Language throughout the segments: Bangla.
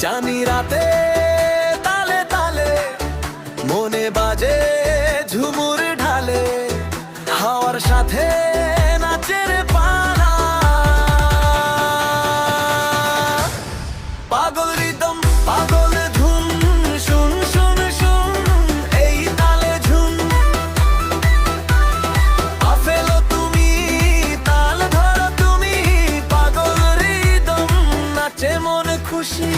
জানি রাতে তালে তালে মনে বাজে ঝুমুর ঢালে, হাওয়ার সাথে নাচের পালা। পাগল রিদম পাগল ধুন, শুন শুন শুন এই তালে ঝুন। আফেলো তুমি তাল ধরো তুমি, পাগল রিদম নাচে মন খুশি।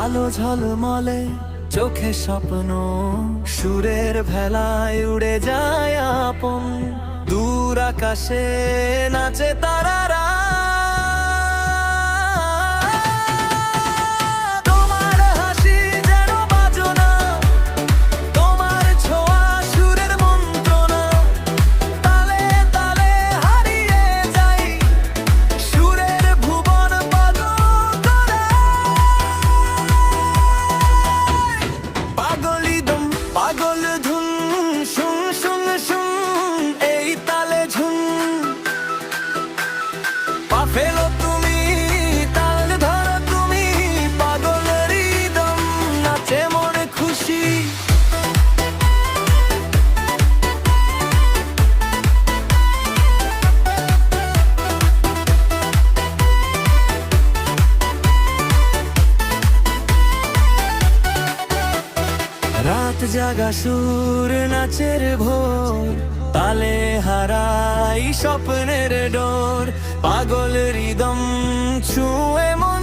আলো ঝলমলে চোখে স্বপ্ন, সুরের ভেলায় উড়ে যায় আপন। দূর আকাশে নাচে তারারা, তোমার হাসি যেন বাজনা, তোমার ছোঁয়া সুরের মন্ত্রণা। তালে তালে হারিয়ে যাই সুরের ভুবন পাগল করে। পাগলিদম পাগল ধুন, শুন শুন শুন এই তালে ঝুন। পাফেলো তুমি তাল ধরো তুমি, পাগল রিদম নাচে মনে খুশি। রাত জাগা সুর নাচের ভোর, তালে হারাই স্বপ্নের ডোর। পাগল রিদম ছুঁয়ে মন